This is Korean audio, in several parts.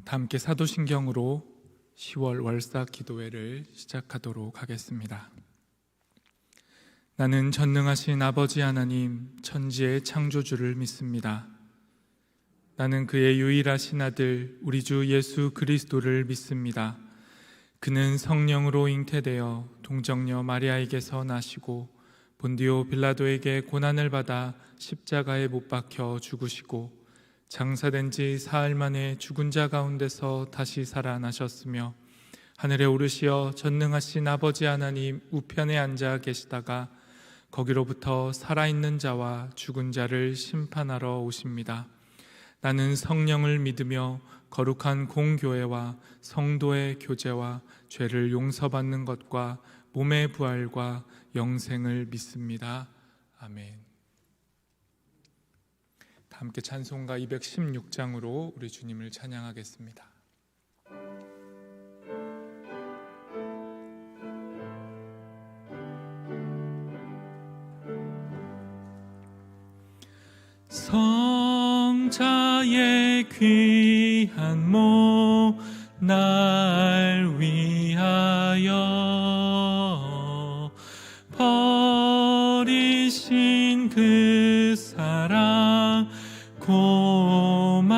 다 함께 사도신경으로 10월 월사 기도회를 시작하도록 하겠습니다. 나는 전능하신 아버지 하나님, 천지의 창조주를 믿습니다. 나는 그의 유일하신 아들 우리 주 예수 그리스도를 믿습니다. 그는 성령으로 잉태되어 동정녀 마리아에게서 나시고 본디오 빌라도에게 고난을 받아 십자가에 못 박혀 죽으시고 장사된 지 사흘 만에 죽은 자 가운데서 다시 살아나셨으며 하늘에 오르시어 전능하신 아버지 하나님 우편에 앉아 계시다가 거기로부터 살아있는 자와 죽은 자를 심판하러 오십니다. 나는 성령을 믿으며 거룩한 공교회와 성도의 교제와 죄를 용서받는 것과 몸의 부활과 영생을 믿습니다. 아멘. 다 함께 찬송가 216장으로 우리 주님을 찬양하겠습니다. 성자의 귀한 몸 날 위하여 버리신 그 사랑 고마워라.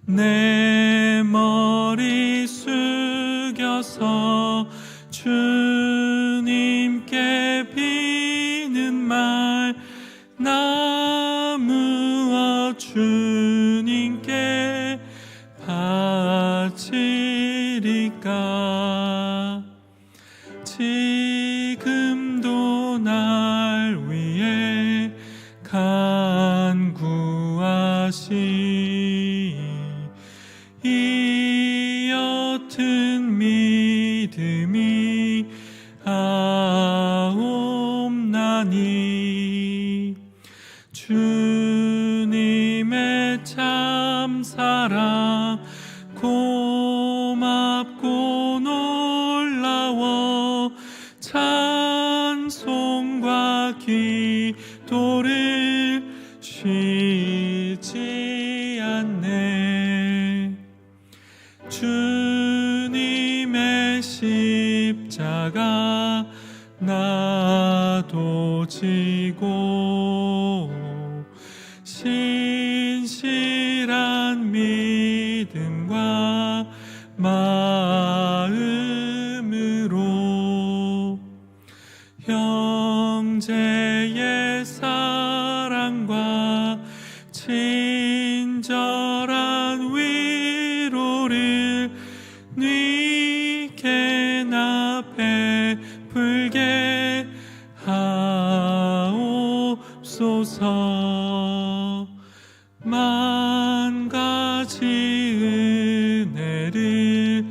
내 머리 숙여서 주님께 비는 말 나무어 주님께 바치리까. 지금도 날 위해 간구하시 이 옅은 믿음이 아옵나니. 주님의 참 사랑 고맙고 놀라워 찬송과 기도를 쉬지 않네. 주님의 십자가 나도 지고 신실한 믿음과 마음으로 형제의 사랑과 친절한 위로를 네게나 베풀게 하옵소서. 만 가지 은혜를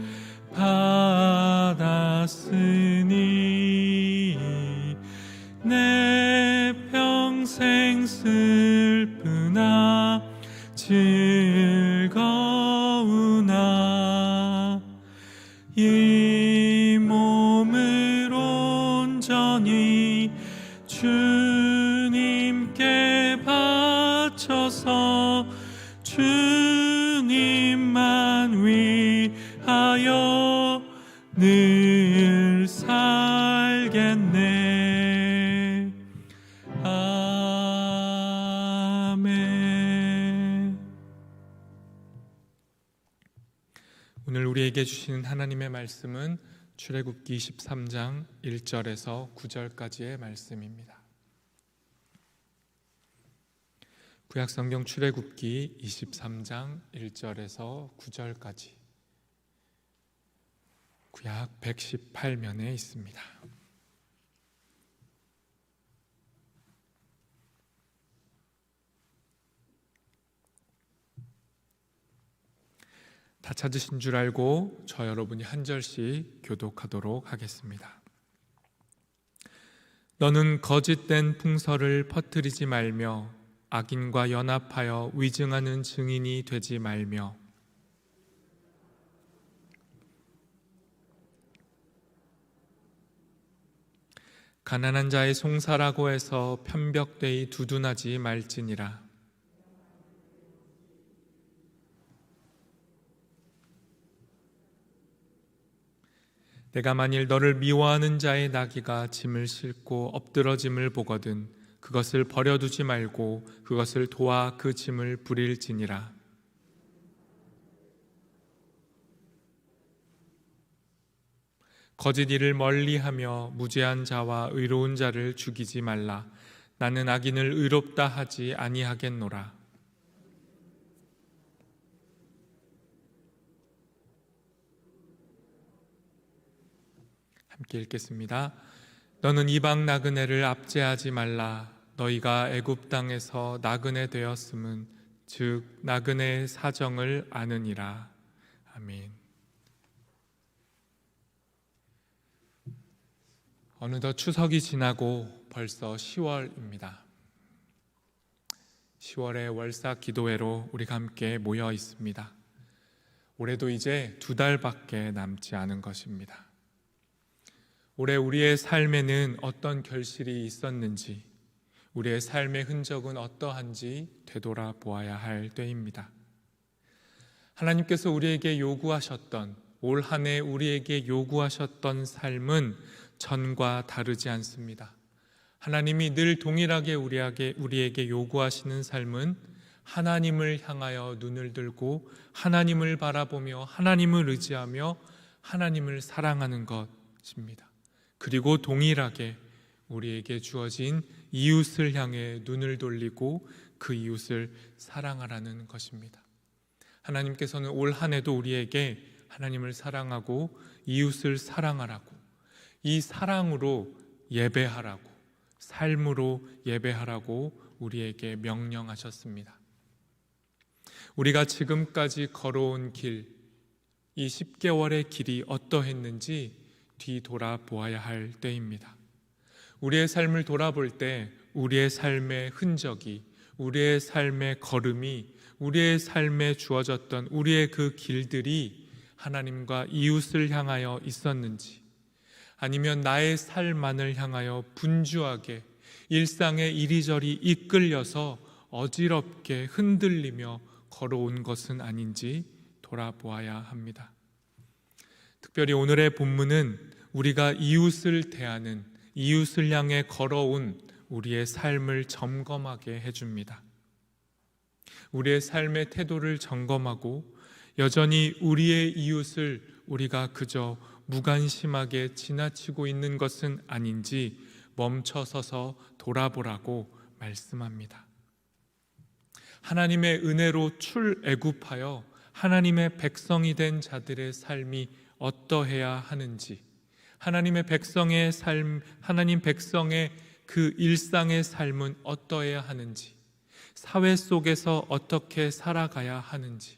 받았으니 내 평생 슬프나 즐거우나 이 몸을 온전히 주님께 바쳐서 주님만 위하여 늘 살겠네. 아멘. 오늘 우리에게 주시는 하나님의 말씀은 출애굽기 23장 1절에서 9절까지의 말씀입니다. 구약성경 출애굽기 23장 1절에서 9절까지 구약 118면에 있습니다. 다 찾으신 줄 알고 저 여러분이 한 절씩 교독하도록 하겠습니다. 너는 거짓된 풍설을 퍼뜨리지 말며 악인과 연합하여 위증하는 증인이 되지 말며 가난한 자의 송사라고 해서 편벽되이 두둔하지 말지니라. 내가 만일 너를 미워하는 자의 나귀가 짐을 싣고 엎드러짐을 보거든 그것을 버려두지 말고 그것을 도와 그 짐을 부릴지니라. 거짓 일을 멀리하며 무죄한 자와 의로운 자를 죽이지 말라. 나는 악인을 의롭다 하지 아니하겠노라. 함께 읽겠습니다. 너는 이방 나그네를 압제하지 말라. 너희가 애굽 땅에서 나그네 되었음은 즉 나그네의 사정을 아느니라. 아멘. 어느덧 추석이 지나고 벌써 10월입니다. 10월의 월사 기도회로 우리가 함께 모여 있습니다. 올해도 이제 2달밖에 남지 않은 것입니다. 올해 우리의 삶에는 어떤 결실이 있었는지, 우리의 삶의 흔적은 어떠한지 되돌아보아야 할 때입니다. 하나님께서 우리에게 요구하셨던, 올 한 해 우리에게 요구하셨던 삶은 전과 다르지 않습니다. 하나님이 늘 동일하게 우리에게 요구하시는 삶은 하나님을 향하여 눈을 들고 하나님을 바라보며 하나님을 의지하며 하나님을 사랑하는 것입니다. 그리고 동일하게 우리에게 주어진 이웃을 향해 눈을 돌리고 그 이웃을 사랑하라는 것입니다. 하나님께서는 올 한 해도 우리에게 하나님을 사랑하고 이웃을 사랑하라고, 이 사랑으로 예배하라고, 삶으로 예배하라고 우리에게 명령하셨습니다. 우리가 지금까지 걸어온 길, 이 10개월의 길이 어떠했는지 뒤돌아보아야 할 때입니다. 우리의 삶을 돌아볼 때 우리의 삶의 흔적이, 우리의 삶의 걸음이, 우리의 삶에 주어졌던 우리의 그 길들이 하나님과 이웃을 향하여 있었는지, 아니면 나의 삶만을 향하여 분주하게 일상의 이리저리 이끌려서 어지럽게 흔들리며 걸어온 것은 아닌지 돌아보아야 합니다. 특별히 오늘의 본문은 우리가 이웃을 대하는, 이웃을 향해 걸어온 우리의 삶을 점검하게 해줍니다. 우리의 삶의 태도를 점검하고 여전히 우리의 이웃을 우리가 그저 무관심하게 지나치고 있는 것은 아닌지 멈춰서서 돌아보라고 말씀합니다. 하나님의 은혜로 출애굽하여 하나님의 백성이 된 자들의 삶이 어떠해야 하는지, 하나님의 백성의 삶, 하나님 백성의 그 일상의 삶은 어떠해야 하는지, 사회 속에서 어떻게 살아가야 하는지,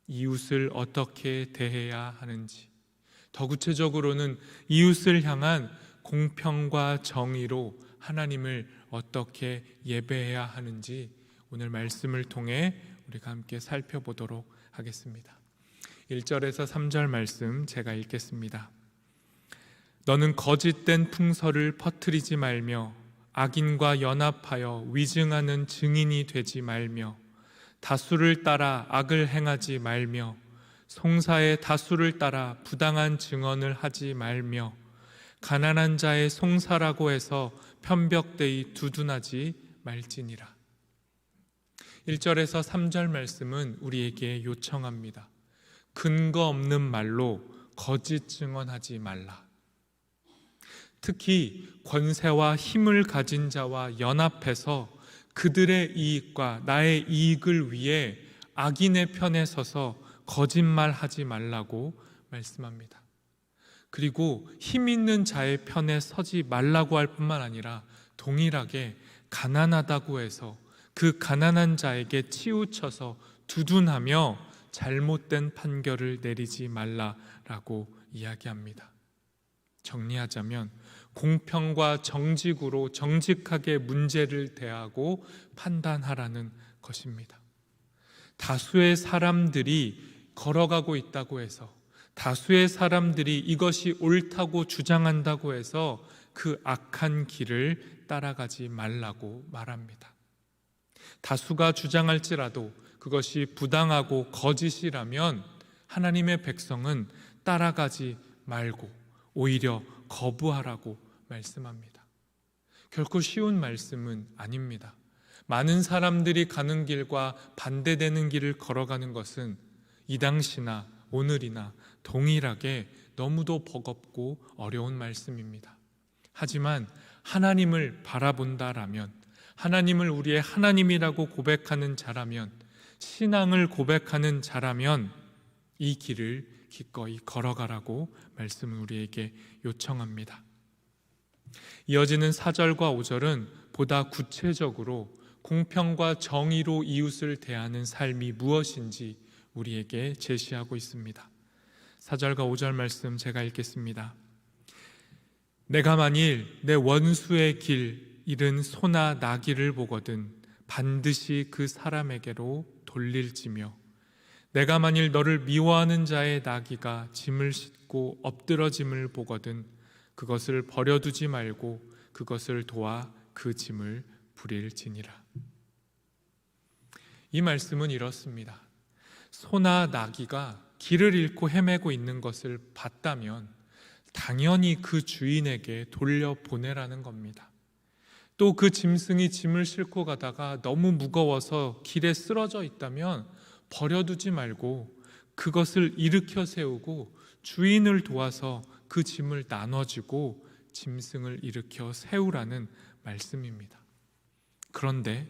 이웃을 어떻게 대해야 하는지, 더 구체적으로는 이웃을 향한 공평과 정의로 하나님을 어떻게 예배해야 하는지 오늘 말씀을 통해 우리가 함께 살펴보도록 하겠습니다. 1절에서 3절 말씀 제가 읽겠습니다. 너는 거짓된 풍설을 퍼뜨리지 말며 악인과 연합하여 위증하는 증인이 되지 말며 다수를 따라 악을 행하지 말며 송사의 다수를 따라 부당한 증언을 하지 말며 가난한 자의 송사라고 해서 편벽되이 두둔하지 말지니라. 1절에서 3절 말씀은 우리에게 요청합니다. 근거 없는 말로 거짓 증언하지 말라. 특히 권세와 힘을 가진 자와 연합해서 그들의 이익과 나의 이익을 위해 악인의 편에 서서 거짓말하지 말라고 말씀합니다. 그리고 힘 있는 자의 편에 서지 말라고 할 뿐만 아니라 동일하게 가난하다고 해서 그 가난한 자에게 치우쳐서 두둔하며 잘못된 판결을 내리지 말라라고 이야기합니다. 정리하자면 공평과 정직으로 정직하게 문제를 대하고 판단하라는 것입니다. 다수의 사람들이 걸어가고 있다고 해서, 다수의 사람들이 이것이 옳다고 주장한다고 해서 그 악한 길을 따라가지 말라고 말합니다. 다수가 주장할지라도 그것이 부당하고 거짓이라면 하나님의 백성은 따라가지 말고 오히려 거부하라고 말씀합니다. 결코 쉬운 말씀은 아닙니다. 많은 사람들이 가는 길과 반대되는 길을 걸어가는 것은 이 당시나 오늘이나 동일하게 너무도 버겁고 어려운 말씀입니다. 하지만 하나님을 바라본다라면, 하나님을 우리의 하나님이라고 고백하는 자라면, 신앙을 고백하는 자라면 이 길을 기꺼이 걸어가라고 말씀을 우리에게 요청합니다. 이어지는 4절과 5절은 보다 구체적으로 공평과 정의로 이웃을 대하는 삶이 무엇인지 우리에게 제시하고 있습니다. 4절과 5절 말씀 제가 읽겠습니다. 내가 만일 내 원수의 길 잃은 소나 나귀를 보거든 반드시 그 사람에게로 돌릴지며, 내가 만일 너를 미워하는 자의 나귀가 짐을 싣고 엎드러짐을 보거든 그것을 버려두지 말고 그것을 도와 그 짐을 부릴지니라. 이 말씀은 이렇습니다. 소나 나귀가 길을 잃고 헤매고 있는 것을 봤다면 당연히 그 주인에게 돌려보내라는 겁니다. 또 그 짐승이 짐을 싣고 가다가 너무 무거워서 길에 쓰러져 있다면 버려두지 말고 그것을 일으켜 세우고 주인을 도와서 그 짐을 나눠주고 짐승을 일으켜 세우라는 말씀입니다. 그런데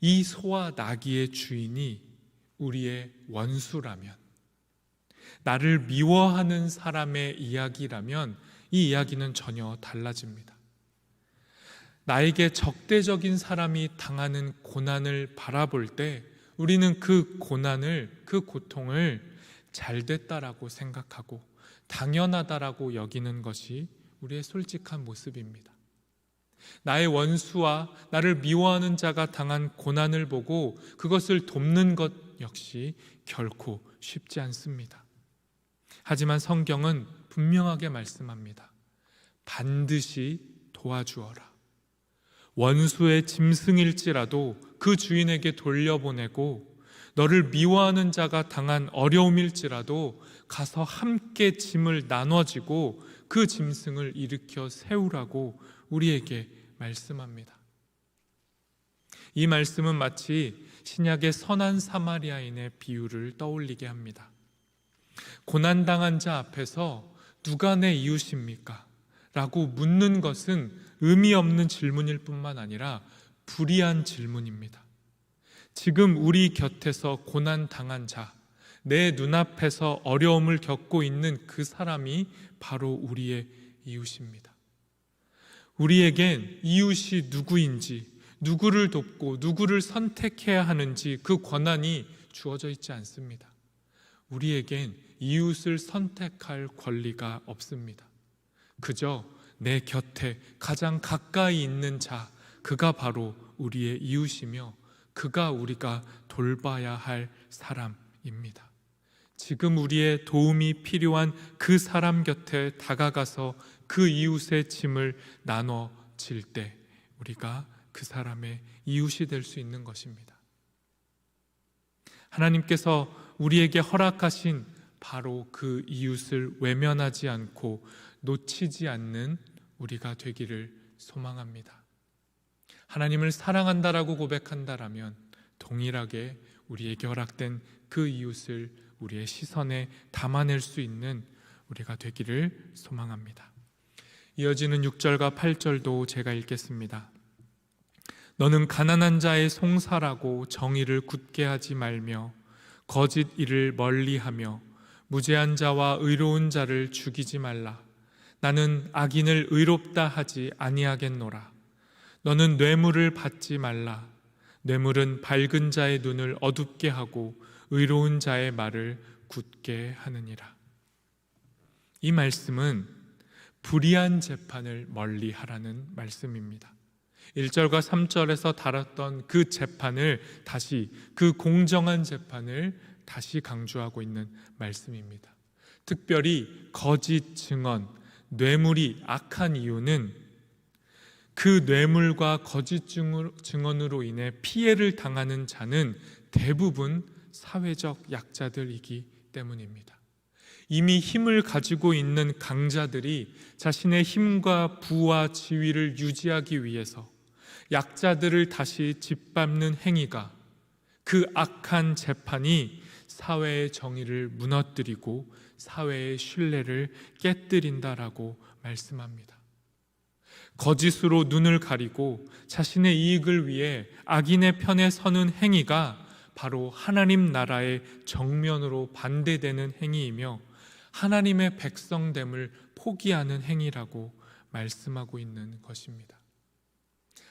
이 소와 나귀의 주인이 우리의 원수라면, 나를 미워하는 사람의 이야기라면 이 이야기는 전혀 달라집니다. 나에게 적대적인 사람이 당하는 고난을 바라볼 때 우리는 그 고난을, 그 고통을 잘됐다라고 생각하고 당연하다라고 여기는 것이 우리의 솔직한 모습입니다. 나의 원수와 나를 미워하는 자가 당한 고난을 보고 그것을 돕는 것 역시 결코 쉽지 않습니다. 하지만 성경은 분명하게 말씀합니다. 반드시 도와주어라. 원수의 짐승일지라도 그 주인에게 돌려보내고, 너를 미워하는 자가 당한 어려움일지라도 가서 함께 짐을 나눠지고 그 짐승을 일으켜 세우라고 우리에게 말씀합니다. 이 말씀은 마치 신약의 선한 사마리아인의 비유를 떠올리게 합니다. 고난당한 자 앞에서 누가 내 이웃입니까? 라고 묻는 것은 의미 없는 질문일 뿐만 아니라 불의한 질문입니다. 지금 우리 곁에서 고난당한 자, 내 눈앞에서 어려움을 겪고 있는 그 사람이 바로 우리의 이웃입니다. 우리에겐 이웃이 누구인지, 누구를 돕고 누구를 선택해야 하는지 그 권한이 주어져 있지 않습니다. 우리에겐 이웃을 선택할 권리가 없습니다. 그저 내 곁에 가장 가까이 있는 자, 그가 바로 우리의 이웃이며 그가 우리가 돌봐야 할 사람입니다. 지금 우리의 도움이 필요한 그 사람 곁에 다가가서 그 이웃의 짐을 나눠질 때 우리가 그 사람의 이웃이 될 수 있는 것입니다. 하나님께서 우리에게 허락하신 바로 그 이웃을 외면하지 않고 놓치지 않는 우리가 되기를 소망합니다. 하나님을 사랑한다라고 고백한다라면 동일하게 우리에게 허락된 그 이웃을 우리의 시선에 담아낼 수 있는 우리가 되기를 소망합니다. 이어지는 6절과 8절도 제가 읽겠습니다. 너는 가난한 자의 송사라고 정의를 굳게 하지 말며 거짓 일을 멀리하며 무죄한 자와 의로운 자를 죽이지 말라. 나는 악인을 의롭다 하지 아니하겠노라. 너는 뇌물을 받지 말라. 뇌물은 밝은 자의 눈을 어둡게 하고 의로운 자의 말을 굳게 하느니라. 이 말씀은 불의한 재판을 멀리하라는 말씀입니다. 1절과 3절에서 다뤘던 그 재판을 다시, 그 공정한 재판을 다시 강조하고 있는 말씀입니다. 특별히 거짓 증언, 뇌물이 악한 이유는 그 뇌물과 거짓 증언으로 인해 피해를 당하는 자는 대부분 사회적 약자들이기 때문입니다. 이미 힘을 가지고 있는 강자들이 자신의 힘과 부와 지위를 유지하기 위해서 약자들을 다시 짓밟는 행위가, 그 악한 재판이 사회의 정의를 무너뜨리고 사회의 신뢰를 깨뜨린다라고 말씀합니다. 거짓으로 눈을 가리고 자신의 이익을 위해 악인의 편에 서는 행위가 바로 하나님 나라의 정면으로 반대되는 행위이며 하나님의 백성됨을 포기하는 행위라고 말씀하고 있는 것입니다.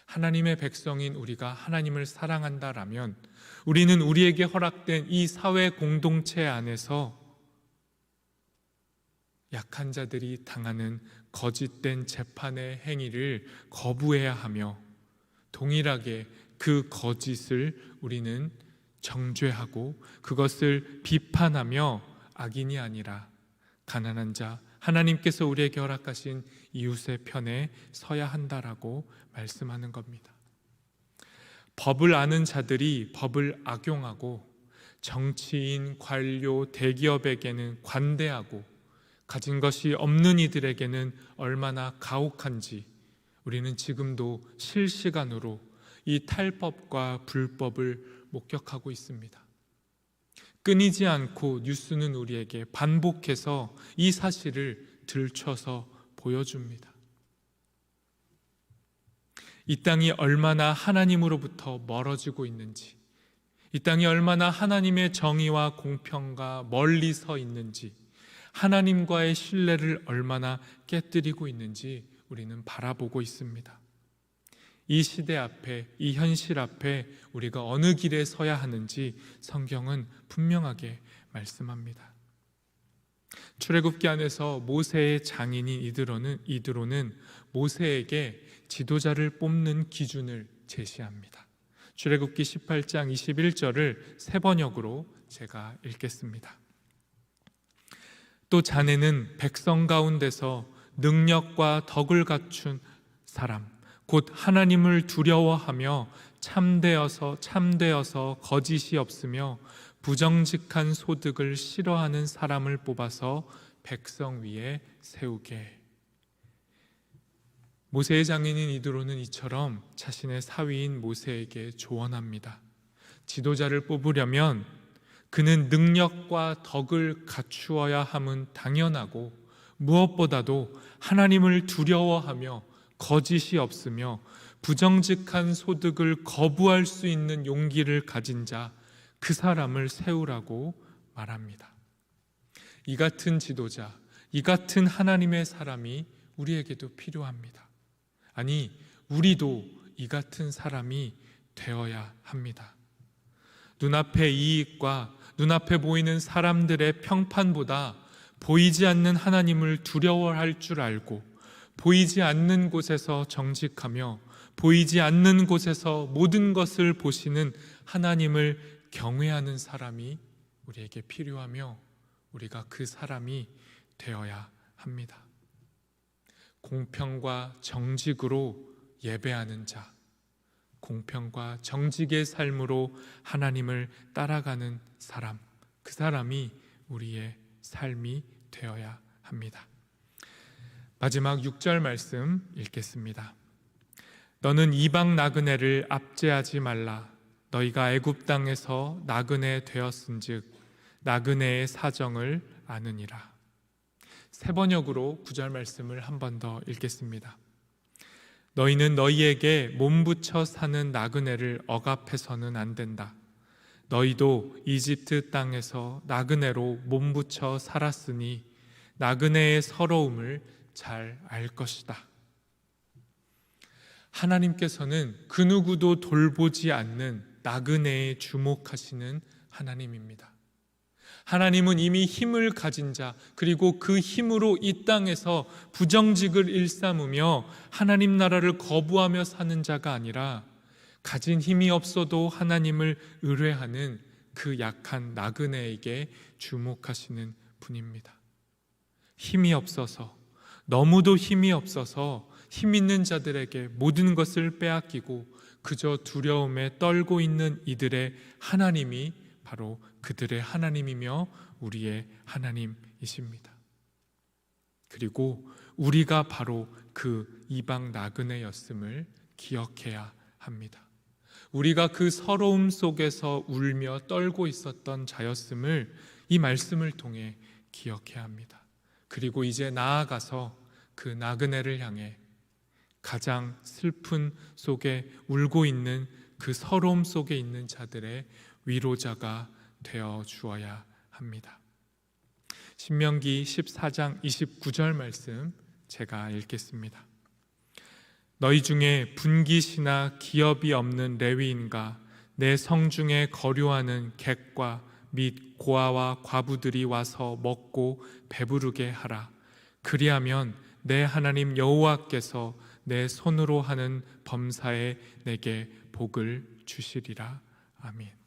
하나님의 백성인 우리가 하나님을 사랑한다라면 우리는 우리에게 허락된 이 사회 공동체 안에서 약한 자들이 당하는 거짓된 재판의 행위를 거부해야 하며 동일하게 그 거짓을 우리는 정죄하고 그것을 비판하며 악인이 아니라 가난한 자, 하나님께서 우리에게 허락하신 이웃의 편에 서야 한다라고 말씀하는 겁니다. 법을 아는 자들이 법을 악용하고 정치인, 관료, 대기업에게는 관대하고 가진 것이 없는 이들에게는 얼마나 가혹한지 우리는 지금도 실시간으로 이 탈법과 불법을 목격하고 있습니다. 끊이지 않고 뉴스는 우리에게 반복해서 이 사실을 들춰서 보여줍니다. 이 땅이 얼마나 하나님으로부터 멀어지고 있는지, 이 땅이 얼마나 하나님의 정의와 공평과 멀리 서 있는지, 하나님과의 신뢰를 얼마나 깨뜨리고 있는지 우리는 바라보고 있습니다. 이 시대 앞에, 이 현실 앞에 우리가 어느 길에 서야 하는지 성경은 분명하게 말씀합니다. 출애굽기 안에서 모세의 장인인 이드로는 모세에게 지도자를 뽑는 기준을 제시합니다. 출애굽기 18장 21절을 세 번역으로 제가 읽겠습니다. 또 자네는 백성 가운데서 능력과 덕을 갖춘 사람, 곧 하나님을 두려워하며 참되어서 거짓이 없으며 부정직한 소득을 싫어하는 사람을 뽑아서 백성 위에 세우게. 모세의 장인인 이드로는 이처럼 자신의 사위인 모세에게 조언합니다. 지도자를 뽑으려면 그는 능력과 덕을 갖추어야 함은 당연하고 무엇보다도 하나님을 두려워하며 거짓이 없으며 부정직한 소득을 거부할 수 있는 용기를 가진 자, 그 사람을 세우라고 말합니다. 이 같은 지도자, 이 같은 하나님의 사람이 우리에게도 필요합니다. 아니, 우리도 이 같은 사람이 되어야 합니다. 눈앞의 이익과 눈앞에 보이는 사람들의 평판보다 보이지 않는 하나님을 두려워할 줄 알고 보이지 않는 곳에서 정직하며 보이지 않는 곳에서 모든 것을 보시는 하나님을 경외하는 사람이 우리에게 필요하며 우리가 그 사람이 되어야 합니다. 공평과 정직으로 예배하는 자, 공평과 정직의 삶으로 하나님을 따라가는 사람, 그 사람이 우리의 삶이 되어야 합니다. 마지막 6절 말씀 읽겠습니다. 너는 이방 나그네를 압제하지 말라. 너희가 애굽 땅에서 나그네 되었은즉 나그네의 사정을 아느니라. 세 번역으로 9절 말씀을 한 번 더 읽겠습니다. 너희는 너희에게 몸붙여 사는 나그네를 억압해서는 안 된다. 너희도 이집트 땅에서 나그네로 몸붙여 살았으니 나그네의 서러움을 잘 알 것이다. 하나님께서는 그 누구도 돌보지 않는 나그네에 주목하시는 하나님입니다. 하나님은 이미 힘을 가진 자, 그리고 그 힘으로 이 땅에서 부정직을 일삼으며 하나님 나라를 거부하며 사는 자가 아니라 가진 힘이 없어도 하나님을 의뢰하는 그 약한 나그네에게 주목하시는 분입니다. 힘이 없어서, 너무도 힘이 없어서 힘 있는 자들에게 모든 것을 빼앗기고 그저 두려움에 떨고 있는 이들의 하나님이 바로 그들의 하나님이며 우리의 하나님이십니다. 그리고 우리가 바로 그 이방 나그네였음을 기억해야 합니다. 우리가 그 서러움 속에서 울며 떨고 있었던 자였음을 이 말씀을 통해 기억해야 합니다. 그리고 이제 나아가서 그 나그네를 향해 가장 슬픈 속에 울고 있는 그 서러움 속에 있는 자들의 위로자가 되어 주어야 합니다. 신명기 14장 29절 말씀 제가 읽겠습니다. 너희 중에 분깃이나 기업이 없는 레위인과 내 성중에 거류하는 객과 및 고아와 과부들이 와서 먹고 배부르게 하라. 그리하면 내 하나님 여호와께서 내 손으로 하는 범사에 내게 복을 주시리라. 아멘.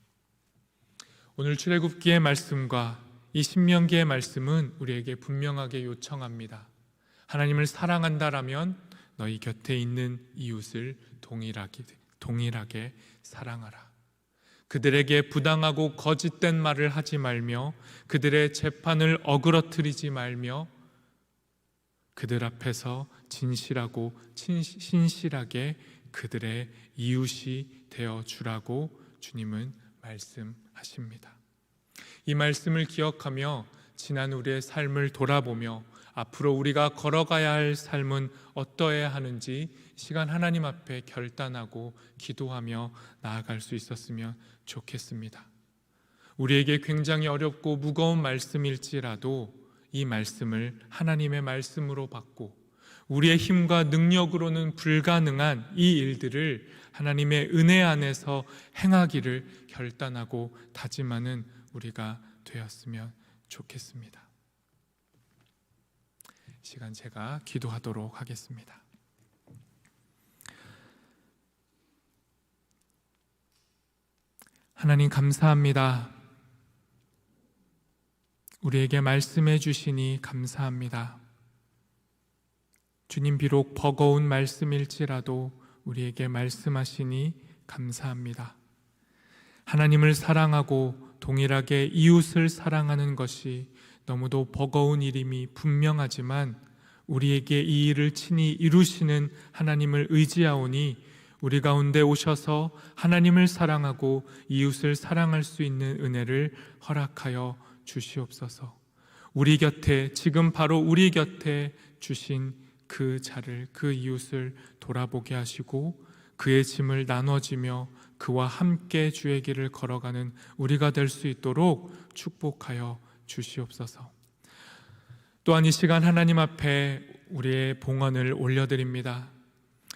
오늘 출애굽기의 말씀과 이 신명기의 말씀은 우리에게 분명하게 요청합니다. 하나님을 사랑한다라면 너희 곁에 있는 이웃을 동일하게 사랑하라. 그들에게 부당하고 거짓된 말을 하지 말며 그들의 재판을 어그러뜨리지 말며 그들 앞에서 진실하고 신실하게 그들의 이웃이 되어 주라고 주님은 말씀하십니다. 이 말씀을 기억하며 지난 우리의 삶을 돌아보며 앞으로 우리가 걸어가야 할 삶은 어떠해야 하는지 시간 하나님 앞에 결단하고 기도하며 나아갈 수 있었으면 좋겠습니다. 우리에게 굉장히 어렵고 무거운 말씀일지라도 이 말씀을 하나님의 말씀으로 받고 우리의 힘과 능력으로는 불가능한 이 일들을 하나님의 은혜 안에서 행하기를 결단하고 다짐하는 우리가 되었으면 좋겠습니다. 이 시간 제가 기도하도록 하겠습니다. 하나님 감사합니다. 우리에게 말씀해 주시니 감사합니다. 주님, 비록 버거운 말씀일지라도 우리에게 말씀하시니 감사합니다. 하나님을 사랑하고 동일하게 이웃을 사랑하는 것이 너무도 버거운 일임이 분명하지만 우리에게 이 일을 친히 이루시는 하나님을 의지하오니 우리 가운데 오셔서 하나님을 사랑하고 이웃을 사랑할 수 있는 은혜를 허락하여 주시옵소서. 우리 곁에, 지금 바로 우리 곁에 주신 그 자를, 그 이웃을 돌아보게 하시고 그의 짐을 나눠지며 그와 함께 주의 길을 걸어가는 우리가 될 수 있도록 축복하여 주시옵소서. 또한 이 시간 하나님 앞에 우리의 봉헌을 올려드립니다.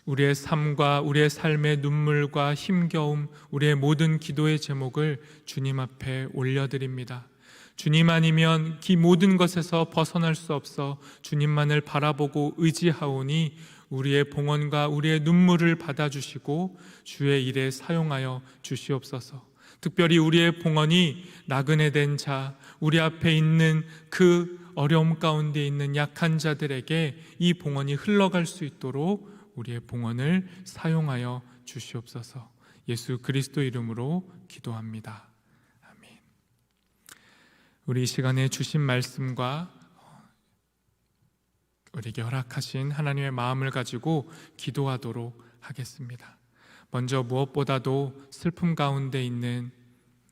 우리의 삶과 우리의 삶의 눈물과 힘겨움, 우리의 모든 기도의 제목을 주님 앞에 올려드립니다. 주님 아니면 이 모든 것에서 벗어날 수 없어 주님만을 바라보고 의지하오니 우리의 봉헌과 우리의 눈물을 받아주시고 주의 일에 사용하여 주시옵소서. 특별히 우리의 봉헌이 나그네된 자, 우리 앞에 있는 그 어려움 가운데 있는 약한 자들에게 이 봉헌이 흘러갈 수 있도록 우리의 봉헌을 사용하여 주시옵소서. 예수 그리스도 이름으로 기도합니다. 아멘. 우리 이 시간에 주신 말씀과 우리에게 허락하신 하나님의 마음을 가지고 기도하도록 하겠습니다. 먼저 무엇보다도 슬픔 가운데 있는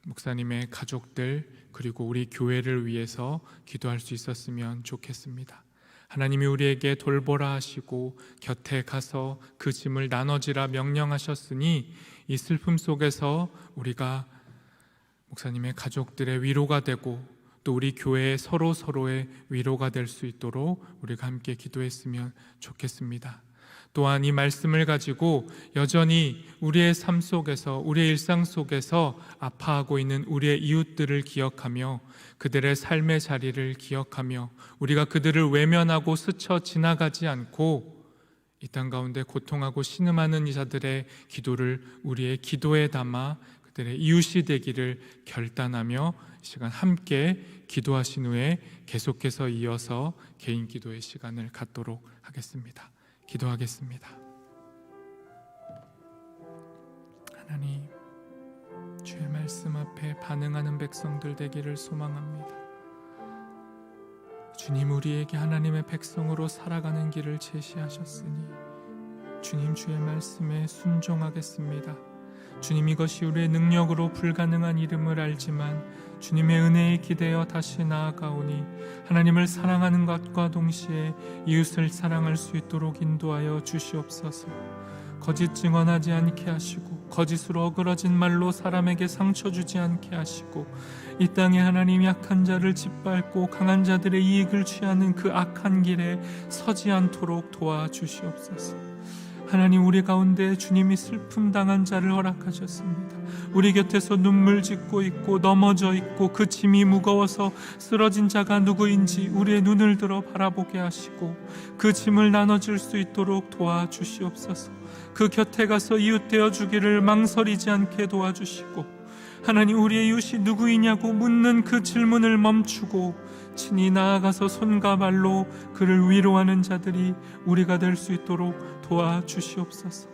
목사님의 가족들 그리고 우리 교회를 위해서 기도할 수 있었으면 좋겠습니다. 하나님이 우리에게 돌보라 하시고 곁에 가서 그 짐을 나눠지라 명령하셨으니 이 슬픔 속에서 우리가 목사님의 가족들의 위로가 되고 또 우리 교회의 서로의 위로가 될 수 있도록 우리가 함께 기도했으면 좋겠습니다. 또한 이 말씀을 가지고 여전히 우리의 삶 속에서, 우리의 일상 속에서 아파하고 있는 우리의 이웃들을 기억하며 그들의 삶의 자리를 기억하며 우리가 그들을 외면하고 스쳐 지나가지 않고 이 땅 가운데 고통하고 신음하는 이자들의 기도를 우리의 기도에 담아 그들의 이웃이 되기를 결단하며 이 시간 함께 기도하신 후에 계속해서 이어서 개인 기도의 시간을 갖도록 하겠습니다. 기도하겠습니다. 하나님, 주의 말씀 앞에 반응하는 백성들 되기를 소망합니다. 주님, 우리에게 하나님의 백성으로 살아가는 길을 제시하셨으니 주님, 주의 말씀에 순종하겠습니다. 주님, 이것이 우리의 능력으로 불가능한 일임을 알지만 주님의 은혜에 기대어 다시 나아가오니 하나님을 사랑하는 것과 동시에 이웃을 사랑할 수 있도록 인도하여 주시옵소서. 거짓 증언하지 않게 하시고 거짓으로 어그러진 말로 사람에게 상처 주지 않게 하시고 이 땅에 하나님 약한 자를 짓밟고 강한 자들의 이익을 취하는 그 악한 길에 서지 않도록 도와주시옵소서. 하나님, 우리 가운데 주님이 슬픔 당한 자를 허락하셨습니다. 우리 곁에서 눈물 짓고 있고 넘어져 있고 그 짐이 무거워서 쓰러진 자가 누구인지 우리의 눈을 들어 바라보게 하시고 그 짐을 나눠줄 수 있도록 도와주시옵소서. 그 곁에 가서 이웃 되어 주기를 망설이지 않게 도와주시고 하나님, 우리의 이웃이 누구이냐고 묻는 그 질문을 멈추고 친히 나아가서 손과 발로 그를 위로하는 자들이 우리가 될 수 있도록 도와주시옵소서.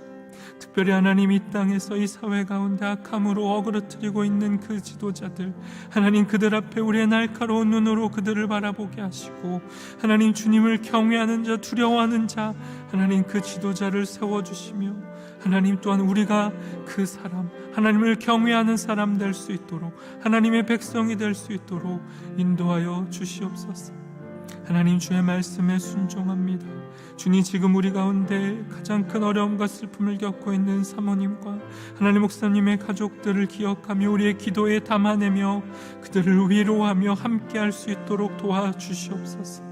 특별히 하나님, 이 땅에서 이 사회 가운데 악함으로 어그러뜨리고 있는 그 지도자들, 하나님, 그들 앞에 우리의 날카로운 눈으로 그들을 바라보게 하시고 하나님, 주님을 경외하는 자, 두려워하는 자, 하나님, 그 지도자를 세워주시며 하나님, 또한 우리가 그 사람, 하나님을 경외하는 사람 될 수 있도록, 하나님의 백성이 될 수 있도록 인도하여 주시옵소서. 하나님, 주의 말씀에 순종합니다. 주님, 지금 우리 가운데 가장 큰 어려움과 슬픔을 겪고 있는 사모님과 하나님 목사님의 가족들을 기억하며 우리의 기도에 담아내며 그들을 위로하며 함께할 수 있도록 도와주시옵소서.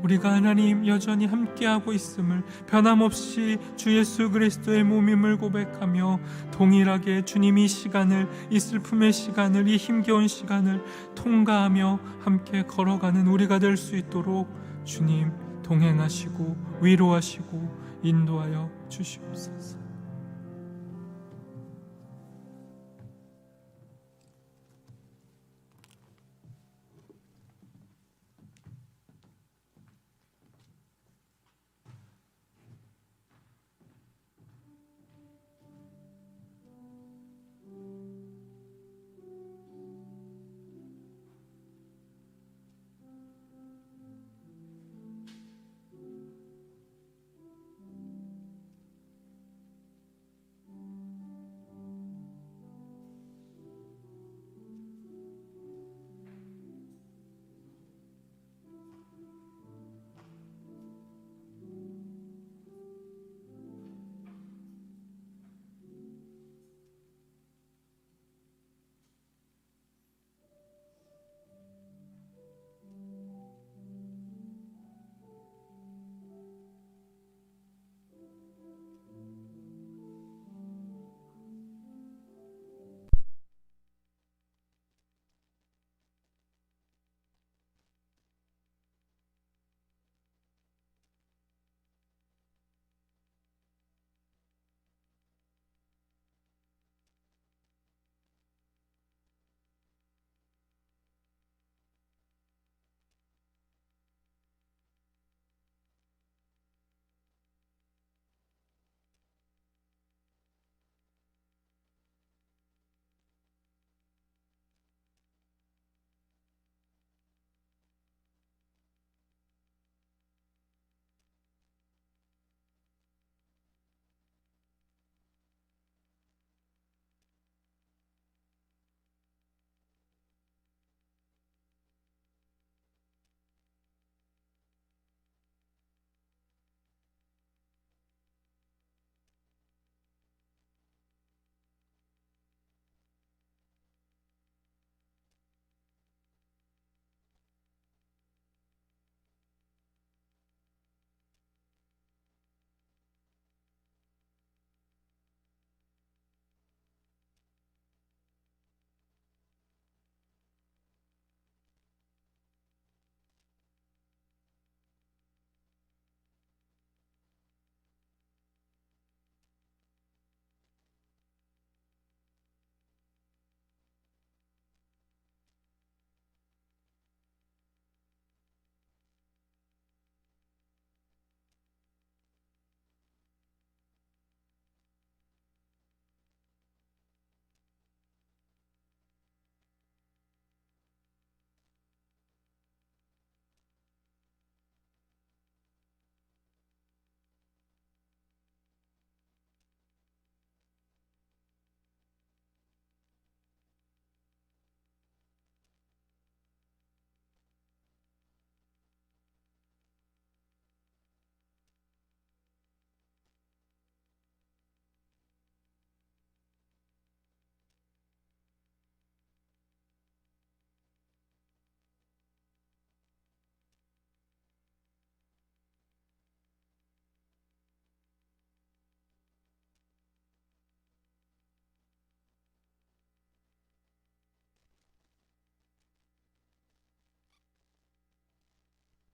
우리가 하나님 여전히 함께하고 있음을, 변함없이 주 예수 그리스도의 몸임을 고백하며 동일하게 주님이 시간을, 이 슬픔의 시간을, 이 힘겨운 시간을 통과하며 함께 걸어가는 우리가 될 수 있도록 주님 동행하시고 위로하시고 인도하여 주시옵소서.